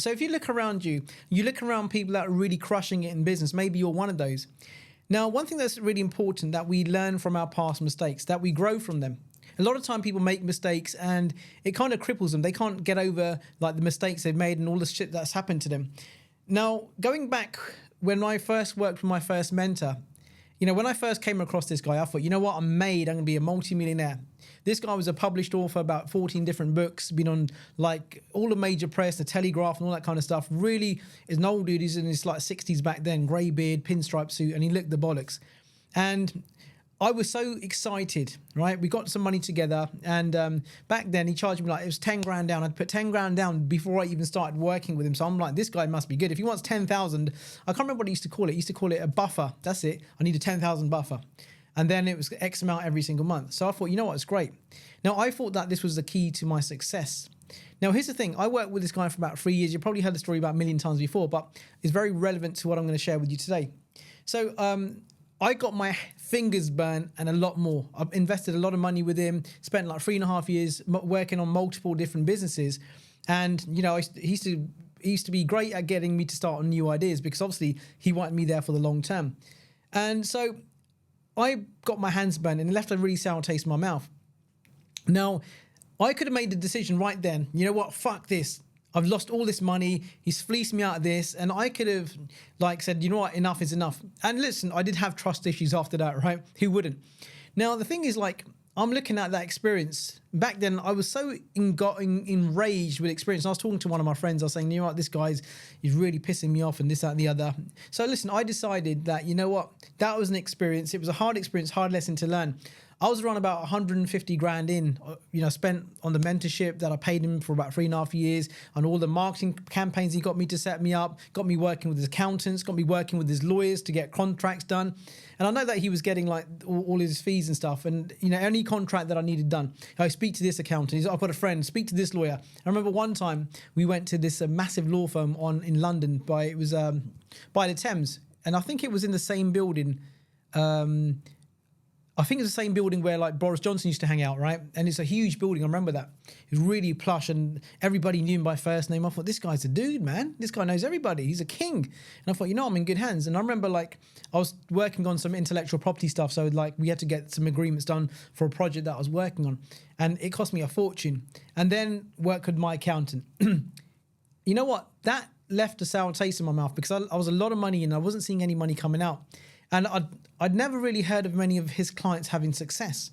So if you look around you, you look around people that are really crushing it in business, maybe you're one of those. Now, one thing that's really important that we learn from our past mistakes, that we grow from them. A lot of time people make mistakes and it kind of cripples them. They can't get over like the mistakes they've made and all the shit that's happened to them. Now, going back when I first worked with my first mentor, you know, when I first came across this guy, I thought, you know what, I'm going to be a multi-millionaire. This guy was a published author, about 14 different books, been on like all the major press, the Telegraph and all that kind of stuff. Really is an old dude. He's in his like 60s back then, grey beard, pinstripe suit, and he looked the bollocks. And I was so excited, right? We got some money together, and back then he charged me like, it was 10 grand down. I'd put 10 grand down before I even started working with him. So I'm like, this guy must be good. If he wants 10,000, I can't remember what he used to call it. He used to call it a buffer. That's it. I need a 10,000 buffer. And then it was X amount every single month. So I thought, you know what, it's great. Now, I thought that this was the key to my success. Now, here's the thing. I worked with this guy for about 3 years. You probably heard the story about a million times before, but it's very relevant to what I'm going to share with you today. So I got my fingers burnt and a lot more. I've invested a lot of money with him, spent like 3.5 years working on multiple different businesses. And, you know, he used to be great at getting me to start on new ideas because obviously he wanted me there for the long term. And so I got my hands burnt and it left a really sour taste in my mouth. Now, I could have made the decision right then, you know what, fuck this. I've lost all this money. He's fleeced me out of this. And I could have like said, you know what, enough is enough. And listen, I did have trust issues after that, right? Who wouldn't? Now, the thing is like, I'm looking at that experience. Back then, I was so enraged with experience. I was talking to one of my friends. I was saying, you know what, this guy's he's really pissing me off and this, that, and the other. So listen, I decided that, you know what, that was an experience. It was a hard experience, hard lesson to learn. I was around about 150 grand in, you know, spent on the mentorship that I paid him for about 3.5 years, and all the marketing campaigns he got me to set me up, got me working with his accountants, got me working with his lawyers to get contracts done. And I know that he was getting like all his fees and stuff. And, you know, any contract that I needed done, I speak to this accountant. I've got a friend, speak to this lawyer. I remember one time we went to this massive law firm in London by the Thames. And I think it was in the same building. I think it's the same building where like Boris Johnson used to hang out, right? And it's a huge building. I remember that. It was really plush and everybody knew him by first name. I thought, this guy's a dude, man. This guy knows everybody. He's a king. And I thought, you know, I'm in good hands. And I remember like I was working on some intellectual property stuff. So like we had to get some agreements done for a project that I was working on. And it cost me a fortune. And then work with my accountant. You know what? That left a sour taste in my mouth because I was a lot of money and I wasn't seeing any money coming out. And I'd never really heard of many of his clients having success.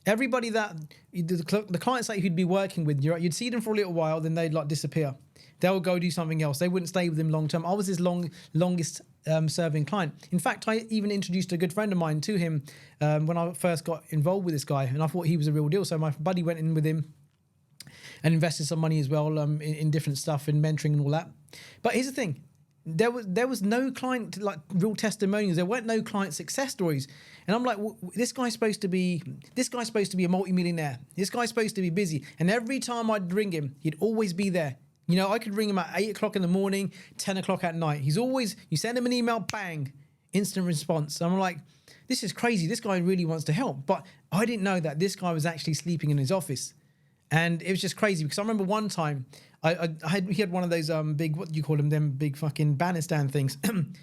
Everybody that, the clients that he'd be working with, you'd see them for a little while, then they'd like disappear. They'll go do something else. They wouldn't stay with him long term. I was his longest serving client. In fact, I even introduced a good friend of mine to him when I first got involved with this guy, and I thought he was a real deal. So my buddy went in with him and invested some money as well in different stuff, in mentoring and all that. But here's the thing. There was no client, like real testimonials. There weren't no client success stories. And I'm like, this guy's supposed to be a multi-millionaire. This guy's supposed to be busy. And every time I'd ring him, he'd always be there. You know, I could ring him at 8 o'clock in the morning, 10 o'clock at night. You send him an email, bang, instant response. And I'm like, this is crazy. This guy really wants to help. But I didn't know that this guy was actually sleeping in his office. And it was just crazy because I remember one time he had one of those big, what do you call them big fucking banner stand things. And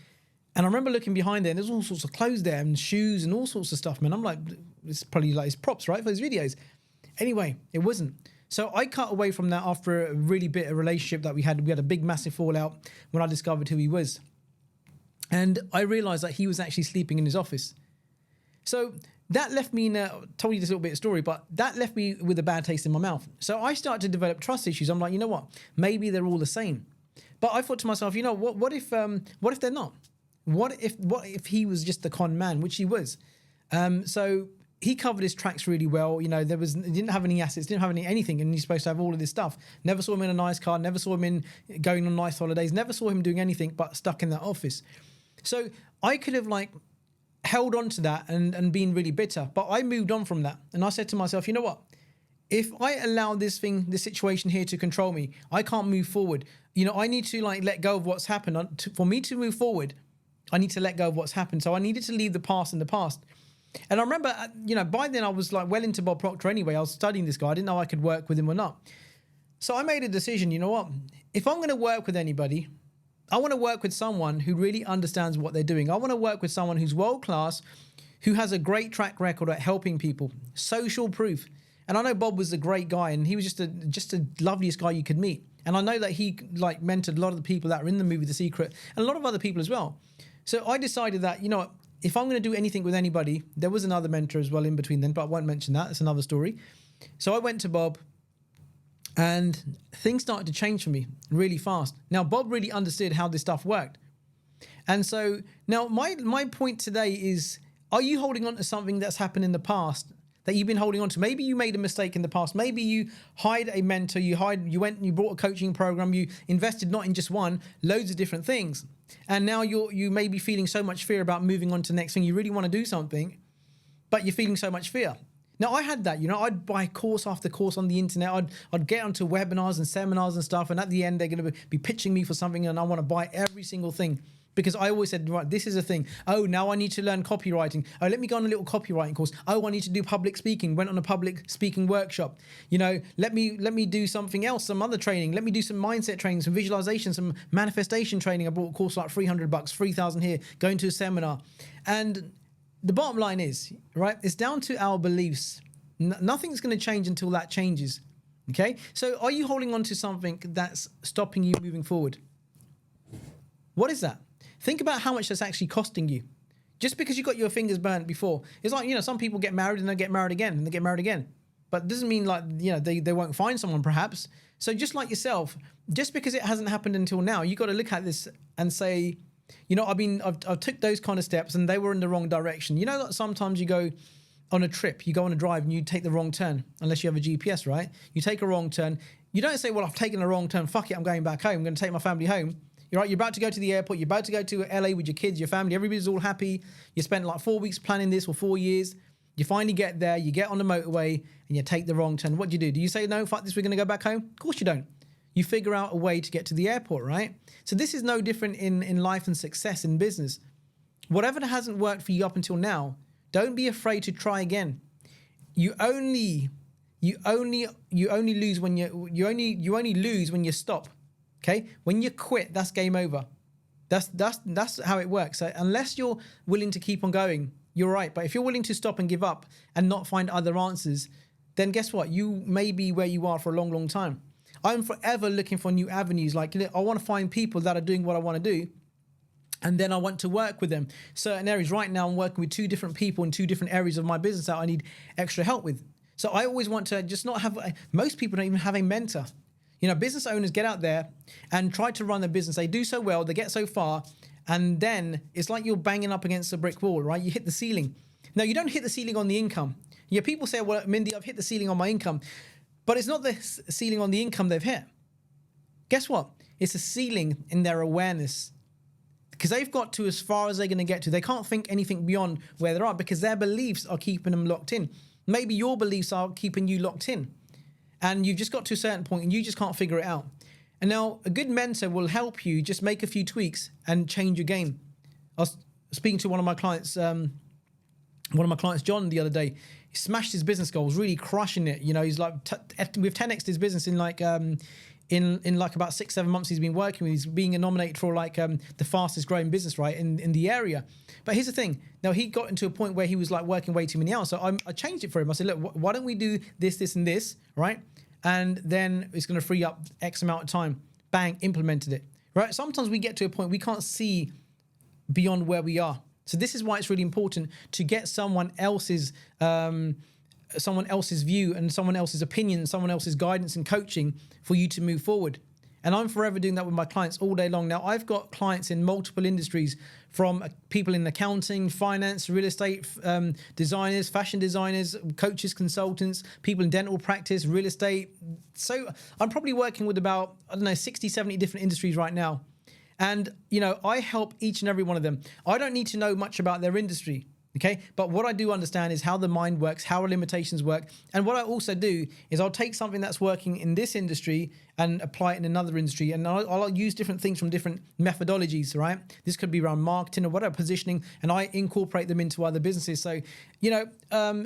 I remember looking behind there and there's all sorts of clothes there and shoes and all sorts of stuff, man. I'm like, it's probably like his props, right, for his videos. Anyway, it wasn't. So I cut away from that after a really bitter relationship that we had. We had a big, massive fallout when I discovered who he was. And I realized that he was actually sleeping in his office. So that left me told you this little bit of story, but that left me with a bad taste in my mouth. So I started to develop trust issues. I'm like, you know what? Maybe they're all the same. But I thought to myself, you know, what if they're not? What if he was just the con man, which he was? So he covered his tracks really well. You know, he didn't have any assets, didn't have anything, and he's supposed to have all of this stuff. Never saw him in a nice car, never saw him going on nice holidays, never saw him doing anything but stuck in that office. So I could have like held on to that and been really bitter, but I moved on from that. And I said to myself, you know what? If I allow this situation here to control me, I can't move forward. You know, I need to like let go of what's happened. For me to move forward, I need to let go of what's happened. So I needed to leave the past in the past. And I remember, you know, by then I was like well into Bob Proctor anyway. I was studying this guy. I didn't know I could work with him or not. So I made a decision, you know what? if I'm going to work with anybody, I want to work with someone who really understands what they're doing. I want to work with someone who's world-class, who has a great track record at helping people, social proof. And I know Bob was a great guy, and he was just the loveliest guy you could meet. And I know that he like mentored a lot of the people that are in the movie The Secret, and a lot of other people as well. So I decided that, you know what, if I'm going to do anything with anybody, there was another mentor as well in between then, but I won't mention that. It's another story. So I went to Bob, and things started to change for me really fast. Now, Bob really understood how this stuff worked. And so now my point today is, are you holding on to something that's happened in the past that you've been holding on to? Maybe you made a mistake in the past. Maybe you hired a mentor, you went and you bought a coaching program, you invested not in just one, loads of different things. And now you may be feeling so much fear about moving on to the next thing. You really want to do something, but you're feeling so much fear. Now, I had that, you know, I'd buy course after course on the internet. I'd get onto webinars and seminars and stuff. And at the end, they're going to be pitching me for something, and I want to buy every single thing. Because I always said, right, this is a thing. Oh, now I need to learn copywriting. Oh, let me go on a little copywriting course. Oh, I need to do public speaking. Went on a public speaking workshop. You know, let me do something else, some other training. Let me do some mindset training, some visualization, some manifestation training. I bought a course like $300, 3,000 here, going to a seminar. And the bottom line is, right, it's down to our beliefs. Nothing's going to change until that changes. Okay? So are you holding on to something that's stopping you moving forward? What is that? Think about how much that's actually costing you. Just because you got your fingers burnt before. It's like, you know, some people get married and they get married again and they get married again. But it doesn't mean like, you know, they won't find someone perhaps. So just like yourself, just because it hasn't happened until now, you got to look at this and say, you know, I've took those kind of steps and they were in the wrong direction. You know that sometimes you go on a trip, you go on a drive and you take the wrong turn, unless you have a GPS, right? You take a wrong turn. You don't say, well, I've taken a wrong turn. Fuck it, I'm going back home. I'm going to take my family home. You're right. You're about to go to the airport. You're about to go to LA with your kids, your family. Everybody's all happy. You spent like 4 weeks planning this, or 4 years. You finally get there. You get on the motorway and you take the wrong turn. What do? Do you say, no, fuck this, we're going to go back home? Of course you don't. You figure out a way to get to the airport, right? So this is no different in life and success in business. Whatever hasn't worked for you up until now, don't be afraid to try again. You only lose when you only lose when you stop. Okay, when you quit, that's game over. That's how it works. So unless you're willing to keep on going, you're right. But if you're willing to stop and give up and not find other answers, then guess what? You may be where you are for a long, long time. I'm forever looking for new avenues. Like, I want to find people that are doing what I want to do, and then I want to work with them. Certain areas. Right now, I'm working with 2 different people in 2 different areas of my business that I need extra help with. So I always want to just not have. Most people don't even have a mentor. You know, business owners get out there and try to run their business. They do so well, they get so far, and then it's like you're banging up against a brick wall, right? You hit the ceiling. Now, you don't hit the ceiling on the income. Yeah, people say, well, Mindy, I've hit the ceiling on my income. But it's not the ceiling on the income they've hit. Guess what? It's a ceiling in their awareness. Because they've got to as far as they're going to get to. They can't think anything beyond where they are because their beliefs are keeping them locked in. Maybe your beliefs are keeping you locked in. And you've just got to a certain point and you just can't figure it out. And now a good mentor will help you just make a few tweaks and change your game. I was speaking to one of my clients, John, the other day. He smashed his business goals, really crushing it. You know, he's like, we've 10x'd his business in like about 6-7 months he's been working with. He's being nominated for like the fastest growing business, right, in the area. But here's the thing. Now, he got into a point where he was like working way too many hours. So I changed it for him. I said, look, why don't we do this, this, and this, right? And then it's going to free up X amount of time. Bang, implemented it, right? Sometimes we get to a point we can't see beyond where we are. So this is why it's really important to get someone else's view and someone else's opinion, someone else's guidance and coaching for you to move forward. And I'm forever doing that with my clients all day long. Now, I've got clients in multiple industries, from people in accounting, finance, real estate, designers, fashion designers, coaches, consultants, people in dental practice, real estate. So I'm probably working with about, 60, 70 different industries right now. And, you know, I help each and every one of them. I don't need to know much about their industry. Okay, but what I do understand is how the mind works, how our limitations work. And what I also do is I'll take something that's working in this industry and apply it in another industry. And I'll use different things from different methodologies, right? This could be around marketing or whatever, positioning, and I incorporate them into other businesses. So, you know,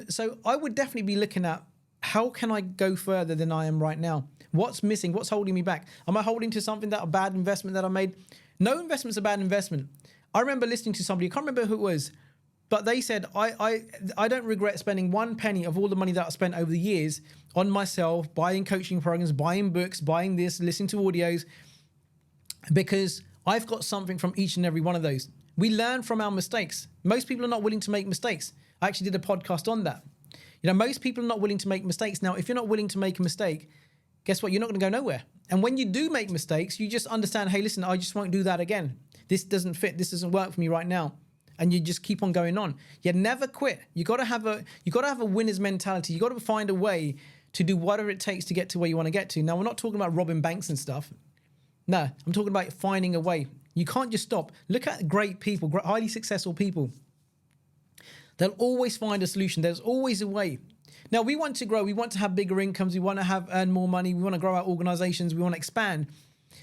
so I would definitely be looking at, how can I go further than I am right now? What's missing? What's holding me back? Am I holding to something a bad investment that I made? No investment's a bad investment. I remember listening to somebody, I can't remember who it was, but they said, I don't regret spending one penny of all the money that I spent over the years on myself, buying coaching programs, buying books, buying this, listening to audios, because I've got something from each and every one of those. We learn from our mistakes. Most people are not willing to make mistakes. I actually did a podcast on that. Most people are not willing to make mistakes. Now, if you're not willing to make a mistake, guess what? You're not going to go nowhere. And when you do make mistakes, you just understand, hey, listen, I just won't do that again. This doesn't fit. This doesn't work for me right now. And you just keep on going on. You never quit. You got to have a winner's mentality. You got to find a way to do whatever it takes to get to where you want to get to. Now, we're not talking about robbing banks and stuff. No, I'm talking about finding a way. You can't just stop. Look at great people, highly successful people. They'll always find a solution. There's always a way. Now, we want to grow. We want to have bigger incomes. We want to earn more money. We want to grow our organizations. We want to expand.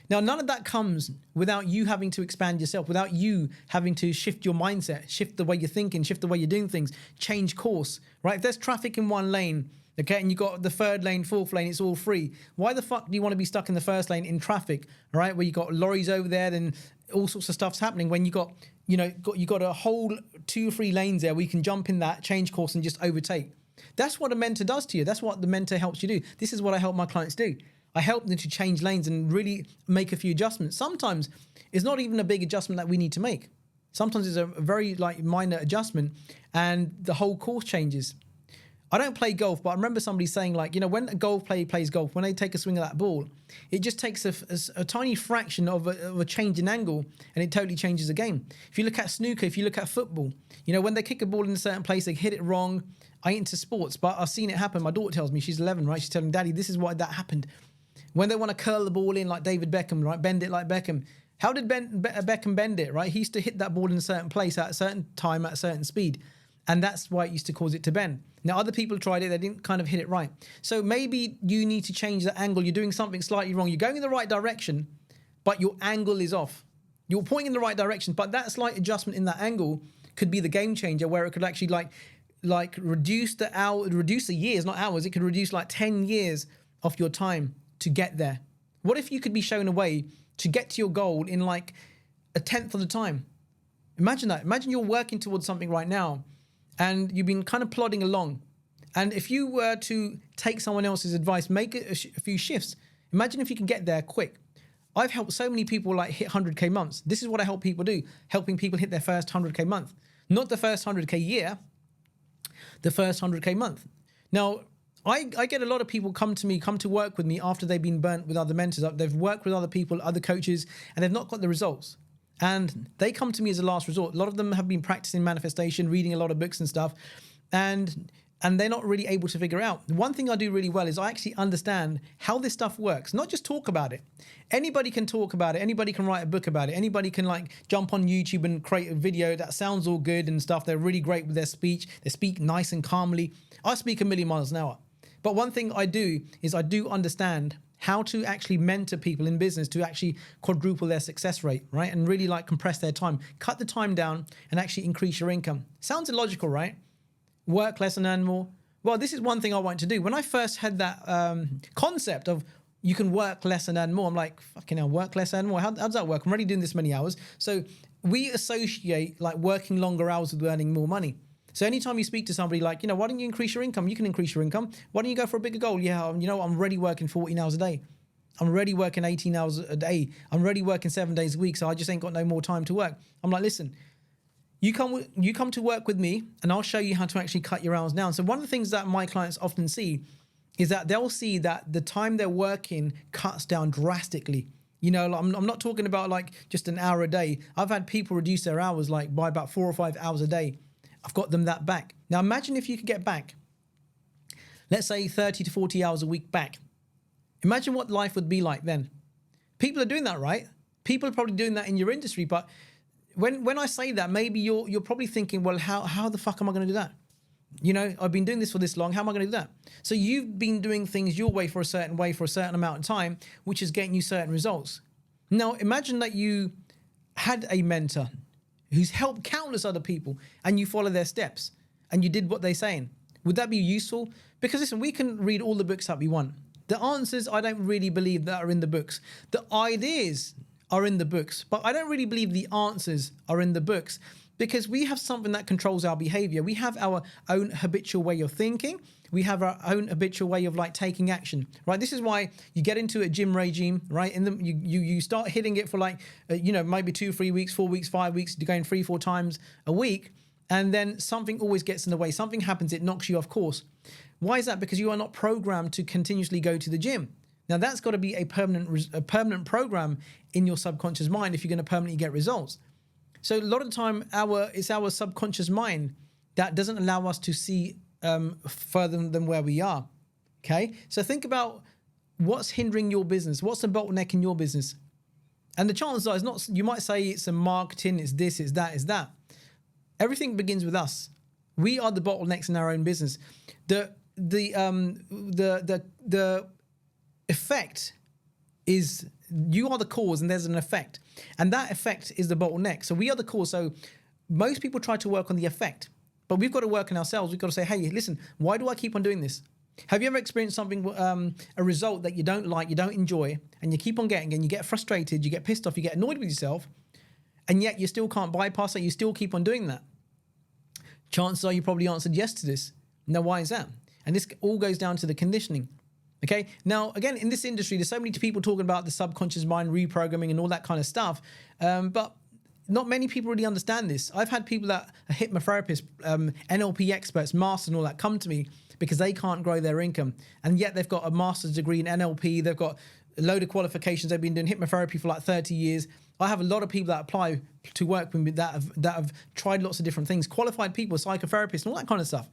Now, none of that comes without you having to expand yourself, without you having to shift your mindset, shift the way you're thinking, shift the way you're doing things, change course, right? If there's traffic in one lane, okay, and you got the third lane, fourth lane, it's all free. Why the fuck do you want to be stuck in the first lane in traffic, all right, where you got lorries over there, then all sorts of stuff's happening when you got a whole 2 or 3 lanes there where you can jump in that, change course and just overtake. That's what a mentor does to you. That's what the mentor helps you do. This is what I help my clients do. I help them to change lanes and really make a few adjustments. Sometimes it's not even a big adjustment that we need to make. Sometimes it's a very minor adjustment and the whole course changes. I don't play golf, but I remember somebody saying when a golf player plays golf, when they take a swing of that ball, it just takes a tiny fraction of a change in angle and it totally changes the game. If you look at snooker, if you look at football, when they kick a ball in a certain place, they hit it wrong. I ain't into sports, but I've seen it happen. My daughter tells me, she's 11, right? She's telling Daddy, this is why that happened. When they want to curl the ball in like David Beckham, right? Bend it like Beckham. How did Beckham bend it, right? He used to hit that ball in a certain place at a certain time, at a certain speed. And that's why it used to cause it to bend. Now, other people tried it. They didn't kind of hit it right. So maybe you need to change the angle. You're doing something slightly wrong. You're going in the right direction, but your angle is off. You're pointing in the right direction, but that slight adjustment in that angle could be the game changer where it could actually reduce the years, not hours. It could reduce 10 years of your time to get there. What if you could be shown a way to get to your goal in a 10th of the time? Imagine that. Imagine you're working towards something right now and you've been kind of plodding along. And if you were to take someone else's advice, make a few shifts. Imagine if you can get there quick. I've helped so many people hit 100K months. This is what I help people do, helping people hit their first 100K month. Not the first 100K year, the first 100K month. Now, I get a lot of people come to work with me after they've been burnt with other mentors. They've worked with other people, other coaches, and they've not got the results. And they come to me as a last resort. A lot of them have been practicing manifestation, reading a lot of books and stuff, and they're not really able to figure out. One thing I do really well is I actually understand how this stuff works, not just talk about it. Anybody can talk about it. Anybody can write a book about it. Anybody can jump on YouTube and create a video that sounds all good and stuff. They're really great with their speech. They speak nice and calmly. I speak a million miles an hour. But one thing I do is I do understand how to actually mentor people in business to actually quadruple their success rate, right? And really compress their time, cut the time down and actually increase your income. Sounds illogical, right? Work less and earn more. Well, this is one thing I want to do. When I first had that concept of you can work less and earn more, I'm like, fucking hell, work less, earn more. How does that work? I'm already doing this many hours. So we associate working longer hours with earning more money. So anytime you speak to somebody why don't you increase your income? You can increase your income. Why don't you go for a bigger goal? Yeah, I'm already working 14 hours a day. I'm already working 18 hours a day. I'm already working 7 days a week. So I just ain't got no more time to work. I'm like, listen, you come to work with me and I'll show you how to actually cut your hours down. So one of the things that my clients often see is that they'll see that the time they're working cuts down drastically. I'm not talking about just an hour a day. I've had people reduce their hours by about 4 or 5 hours a day. I've got them that back. Now imagine if you could get back, let's say 30 to 40 hours a week back. Imagine what life would be like then. People are doing that, right? People are probably doing that in your industry. But when I say that, maybe you're probably thinking, well, how the fuck am I going to do that? I've been doing this for this long. How am I going to do that? So you've been doing things your way for a certain amount of time, which is getting you certain results. Now imagine that you had a mentor who's helped countless other people and you follow their steps and you did what they're saying. Would that be useful? Because listen, we can read all the books that we want. The answers, I don't really believe that are in the books. The ideas are in the books, but I don't really believe the answers are in the books, because we have something that controls our behavior. We have our own habitual way of thinking. We have our own habitual way of like taking action, right? This is why you get into a gym regime, right? And you start hitting it for like, maybe 2, 3 weeks, 4 weeks, 5 weeks, you're going 3, 4 times a week. And then something always gets in the way. Something happens, it knocks you off course. Why is that? Because you are not programmed to continuously go to the gym. Now that's got to be a permanent program in your subconscious mind if you're going to permanently get results. So a lot of the time, it's our subconscious mind that doesn't allow us to see further than where we are. Okay, so think about what's hindering your business. What's the bottleneck in your business? And the chances are, it's not. You might say it's a marketing, it's this, it's that, it's that. Everything begins with us. We are the bottlenecks in our own business. The effect is, you are the cause and there's an effect. And that effect is the bottleneck. So we are the cause. So most people try to work on the effect, but we've got to work on ourselves. We've got to say, hey, listen, why do I keep on doing this? Have you ever experienced something, a result that you don't like, you don't enjoy, and you keep on getting, and you get frustrated, you get pissed off, you get annoyed with yourself, and yet you still can't bypass it, you still keep on doing that? Chances are you probably answered yes to this. Now, why is that? And this all goes down to the conditioning. Okay. Now, again, in this industry, there's so many people talking about the subconscious mind reprogramming and all that kind of stuff. But not many people really understand this. I've had people that are hypnotherapists, NLP experts, masters and all that come to me because they can't grow their income. And yet they've got a master's degree in NLP. They've got a load of qualifications. They've been doing hypnotherapy for like 30 years. I have a lot of people that apply to work with me that have tried lots of different things, qualified people, psychotherapists and all that kind of stuff.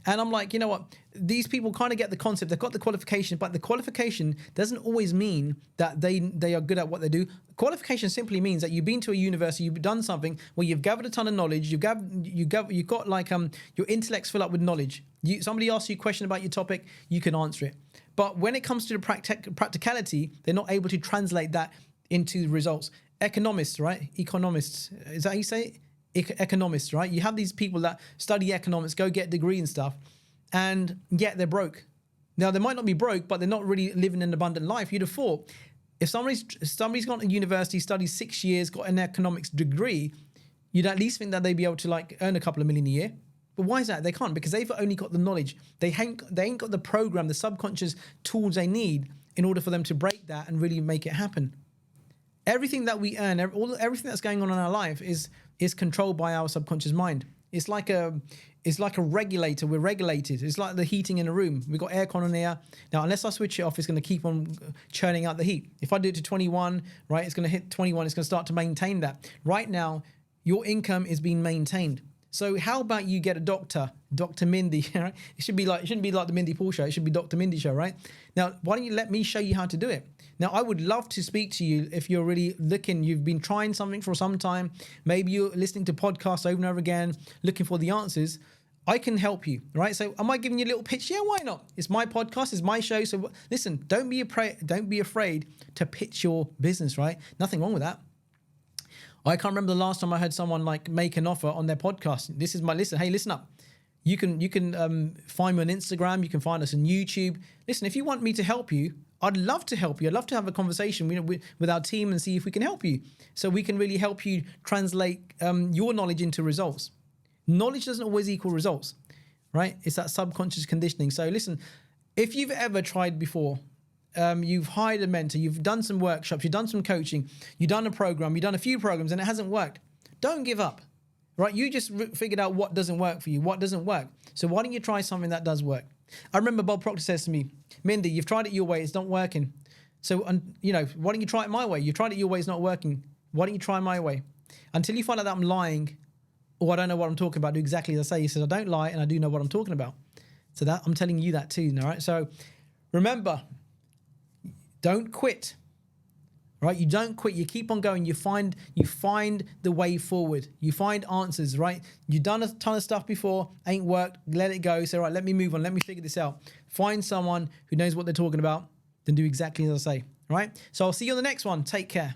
And I'm like, you know what? These people kind of get the concept. They've got the qualification, but the qualification doesn't always mean that they are good at what they do. Qualification simply means that you've been to a university, you've done something where you've gathered a ton of knowledge. You've got like your intellect's filled up with knowledge. Somebody asks you a question about your topic, you can answer it. But when it comes to the practicality, they're not able to translate that into the results. Economists, right? Economists, is that how you say it? Economists, right? You have these people that study economics, go get a degree and stuff, and yet they're broke. Now, they might not be broke, but they're not really living an abundant life. You'd have thought if somebody's gone to university, studied 6 years, got an economics degree, you'd at least think that they'd be able to like earn a couple of million a year. But why is that? They can't, because they've only got the knowledge. They ain't got the program, the subconscious tools they need in order for them to break that and really make it happen. Everything that we earn, everything that's going on in our life is controlled by our subconscious mind. It's like a regulator. We're regulated. It's like the heating in a room. We've got aircon on here. Now, unless I switch it off, it's going to keep on churning out the heat. If I do it to 21, right, it's going to hit 21. It's going to start to maintain that. Right now, your income is being maintained. So how about you get a doctor, Dr. Mindy, right? It shouldn't be like the Mindy Paul show. It should be Dr. Mindy show, right? Now, why don't you let me show you how to do it? Now, I would love to speak to you if you're really looking, you've been trying something for some time. Maybe you're listening to podcasts over and over again, looking for the answers. I can help you, right? So am I giving you a little pitch? Yeah, why not? It's my podcast, it's my show. So listen, don't be afraid to pitch your business, right? Nothing wrong with that. I can't remember the last time I heard someone like make an offer on their podcast. This is my listen. Hey, listen up. You can find me on Instagram. You can find us on YouTube. Listen, if you want me to help you, I'd love to help you. I'd love to have a conversation with our team and see if we can help you. So we can really help you translate your knowledge into results. Knowledge doesn't always equal results, right? It's that subconscious conditioning. So listen, if you've ever tried before, you've hired a mentor, you've done some workshops, you've done some coaching, you've done a program, you've done a few programs and it hasn't worked, don't give up, right? You just figured out what doesn't work for you, what doesn't work. So why don't you try something that does work? I remember Bob Proctor says to me, Mindy, you've tried it your way, it's not working. So, why don't you try it my way? You've tried it your way, it's not working. Why don't you try my way? Until you find out that I'm lying or I don't know what I'm talking about, do exactly as I say. He says, I don't lie and I do know what I'm talking about. So that I'm telling you that too, all right? So remember, don't quit, right? You don't quit. You keep on going. You find the way forward. You find answers, right? You've done a ton of stuff before, ain't worked. Let it go. Say, right, let me move on. Let me figure this out. Find someone who knows what they're talking about. Then do exactly as I say, right? So I'll see you on the next one. Take care.